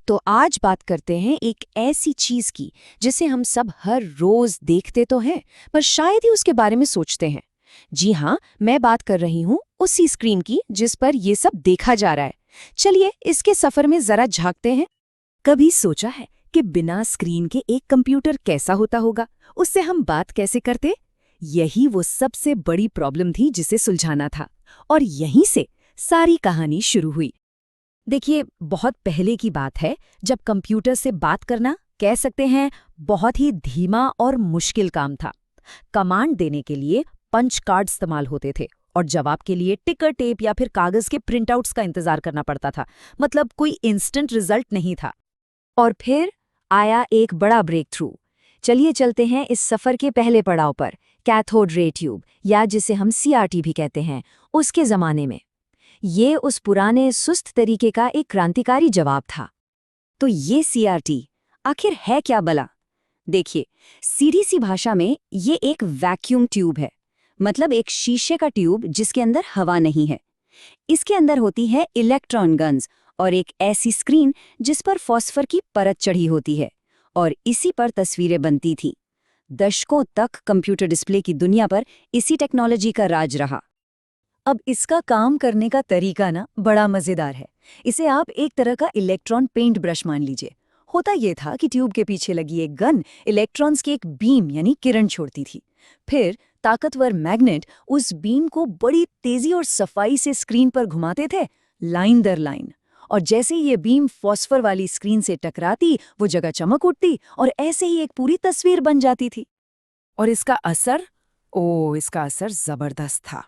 तो आज बात करते हैं एक ऐसी चीज की जिसे हम सब हर रोज देखते तो हैं पर शायद ही उसके बारे में सोचते हैं। जी हाँ, मैं बात कर रही हूँ उसी स्क्रीन की जिस पर ये सब देखा जा रहा है। चलिए इसके सफर में जरा झांकते हैं। कभी सोचा है कि बिना स्क्रीन के एक कंप्यूटर कैसा होता होगा? उससे हम बात कैसे करते? यही वो सबसे बड़ी प्रॉब्लम थी जिसे सुलझाना था, और यहीं से सारी कहानी शुरू हुई। देखिए, बहुत पहले की बात है जब कंप्यूटर से बात करना, कह सकते हैं, बहुत ही धीमा और मुश्किल काम था। कमांड देने के लिए पंच कार्ड इस्तेमाल होते थे और जवाब के लिए टिकर टेप या फिर कागज के प्रिंटआउट्स का इंतजार करना पड़ता था। मतलब कोई इंस्टेंट रिजल्ट नहीं था। और फिर आया एक बड़ा ब्रेक थ्रू। चलिए चलते हैं इस सफर के पहले पड़ाव पर, कैथोड रे ट्यूब, या जिसे हम सीआरटी भी कहते हैं, उसके जमाने में। ये उस पुराने सुस्त तरीके का एक क्रांतिकारी जवाब था। तो ये सीआरटी आखिर है क्या भला? देखिए, सीधी सी भाषा में ये एक वैक्यूम ट्यूब है। मतलब एक शीशे का ट्यूब जिसके अंदर हवा नहीं है। इसके अंदर होती है इलेक्ट्रॉन गन्स और एक ऐसी स्क्रीन जिस पर फॉस्फर की परत चढ़ी होती है, और इसी पर तस्वीरें बनती थी। दशकों तक कंप्यूटर डिस्प्ले की दुनिया पर इसी टेक्नोलॉजी का राज रहा। अब इसका काम करने का तरीका ना बड़ा मजेदार है। इसे आप एक तरह का इलेक्ट्रॉन पेंट ब्रश मान लीजिए। होता यह था कि ट्यूब के पीछे लगी एक गन इलेक्ट्रॉन्स की एक बीम यानी किरण छोड़ती थी। फिर ताकतवर मैग्नेट उस बीम को बड़ी तेजी और सफाई से स्क्रीन पर घुमाते थे, लाइन दर लाइन। और जैसे ही ये बीम फॉस्फर वाली स्क्रीन से टकराती, वो जगह चमक उठती और ऐसे ही एक पूरी तस्वीर बन जाती थी। और इसका असर? इसका असर जबरदस्त था।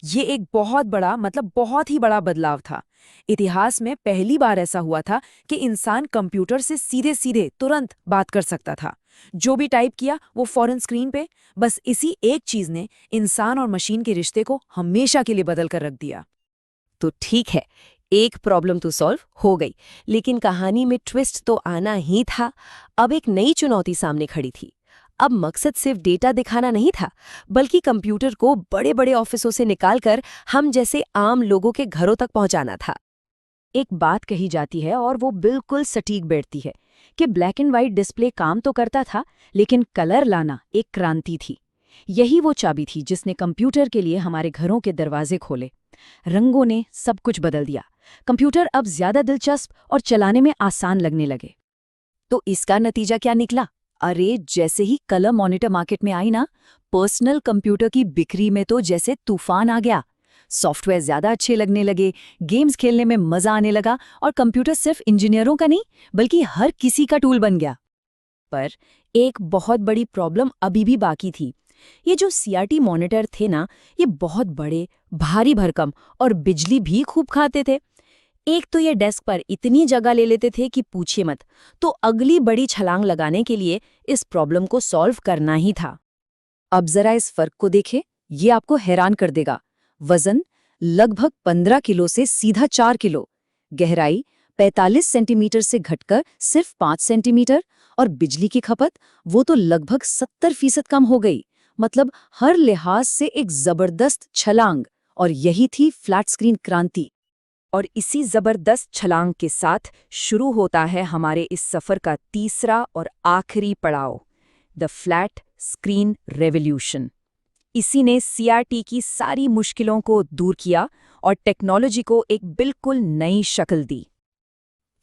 ये एक बहुत बड़ा, मतलब बहुत ही बड़ा बदलाव था। इतिहास में पहली बार ऐसा हुआ था कि इंसान कंप्यूटर से सीधे सीधे तुरंत बात कर सकता था। जो भी टाइप किया वो फौरन स्क्रीन पे। बस इसी एक चीज ने इंसान और मशीन के रिश्ते को हमेशा के लिए बदल कर रख दिया। तो ठीक है, एक प्रॉब्लम तो सॉल्व हो गई, लेकिन कहानी में ट्विस्ट तो आना ही था। अब एक नई चुनौती सामने खड़ी थी। अब मकसद सिर्फ डेटा दिखाना नहीं था, बल्कि कंप्यूटर को बड़े बड़े ऑफिसों से निकालकर हम जैसे आम लोगों के घरों तक पहुंचाना था। एक बात कही जाती है और वो बिल्कुल सटीक बैठती है कि ब्लैक एंड व्हाइट डिस्प्ले काम तो करता था, लेकिन कलर लाना एक क्रांति थी। यही वो चाबी थी जिसने कंप्यूटर के लिए हमारे घरों के दरवाजे खोले। रंगों ने सब कुछ बदल दिया। कंप्यूटर अब ज्यादा दिलचस्प और चलाने में आसान लगने लगे। तो इसका नतीजा क्या निकला? अरे, जैसे ही कलर मॉनिटर मार्केट में आई ना, पर्सनल कंप्यूटर की बिक्री में तो जैसे तूफान आ गया। सॉफ्टवेयर ज्यादा अच्छे लगने लगे, गेम्स खेलने में मजा आने लगा, और कंप्यूटर सिर्फ इंजीनियरों का नहीं बल्कि हर किसी का टूल बन गया। पर एक बहुत बड़ी प्रॉब्लम अभी भी बाकी थी। ये जो सीआरटी मॉनिटर थे ना, ये बहुत बड़े, भारी भरकम और बिजली भी खूब खाते थे। एक तो ये डेस्क पर इतनी जगह ले लेते थे कि पूछिए मत। तो अगली बड़ी छलांग लगाने के लिए इस प्रॉब्लम को सॉल्व करना ही था। अब जरा इस फर्क को देखें, ये आपको हैरान कर देगा। वजन लगभग 15 किलो से सीधा 4 किलो, गहराई 45 सेंटीमीटर से घटकर सिर्फ 5 सेंटीमीटर, और बिजली की खपत वो तो लगभग 70% कम हो गई। मतलब हर लिहाज से एक जबरदस्त छलांग। और यही थी फ्लैट स्क्रीन क्रांति। और इसी जबरदस्त छलांग के साथ शुरू होता है हमारे इस सफर का तीसरा और आखिरी पड़ाव, द फ्लैट स्क्रीन रेवोल्यूशन। इसी ने सीआरटी की सारी मुश्किलों को दूर किया और टेक्नोलॉजी को एक बिल्कुल नई शक्ल दी।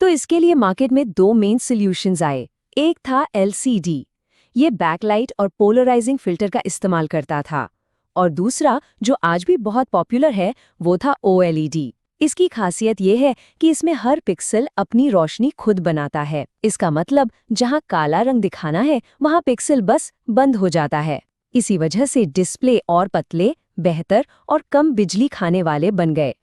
तो इसके लिए मार्केट में दो मेन सॉल्यूशंस आए। एक था एलसीडी, ये बैकलाइट और पोलराइजिंग फिल्टर का इस्तेमाल करता था। और दूसरा, जो आज भी बहुत पॉपुलर है, वो था ओएलईडी। इसकी खासियत ये है कि इसमें हर पिक्सल अपनी रोशनी खुद बनाता है। इसका मतलब जहां काला रंग दिखाना है, वहां पिक्सल बस बंद हो जाता है। इसी वजह से डिस्प्ले और पतले, बेहतर और कम बिजली खाने वाले बन गए।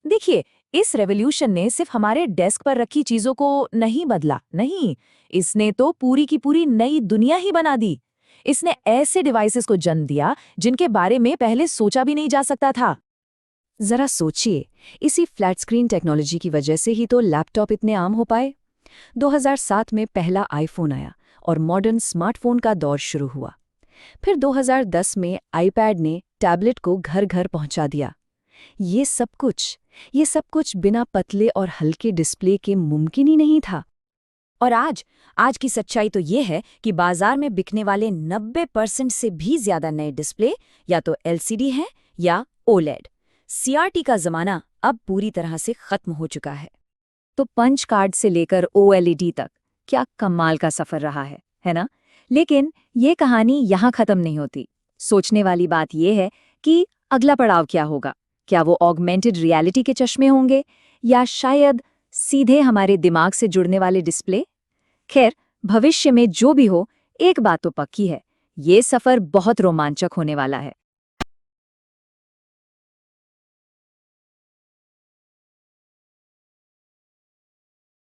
देखिए, इस रेवोल्यूशन ने सिर्फ हमारे डेस्क पर रखी चीजों को नहीं बदला, नहीं, इसने तो पूरी की पूरी नई दुनिया ही बना दी। इसने ऐसे डिवाइसेस को जन्म दिया जिनके बारे में पहले सोचा भी नहीं जा सकता था। जरा सोचिए, इसी फ्लैट स्क्रीन टेक्नोलॉजी की वजह से ही तो लैपटॉप इतने आम हो पाए। 2007 में पहला आईफोन आया और मॉडर्न स्मार्टफोन का दौर शुरू हुआ। फिर 2010 में आईपैड ने टैबलेट को घर घर पहुंचा दिया। ये सब कुछ बिना पतले और हल्के डिस्प्ले के मुमकिन ही नहीं था। और आज की सच्चाई तो ये है कि बाजार में बिकने वाले 90% से भी ज्यादा नए डिस्प्ले या तो LCD हैं या OLED। CRT का जमाना अब पूरी तरह से खत्म हो चुका है। तो पंच कार्ड से लेकर OLED तक क्या कमाल का सफर रहा है ना? लेकिन ये कहानी यहाँ खत्म नहीं होती। सोचने वाली बात ये है कि अगला पड़ाव क्या होगा? क्या वो ऑगमेंटेड रियलिटी के चश्मे होंगे या शायद सीधे हमारे दिमाग से जुड़ने वाले डिस्प्ले? खैर, भविष्य में जो भी हो, एक बात तो पक्की है, ये सफर बहुत रोमांचक होने वाला है।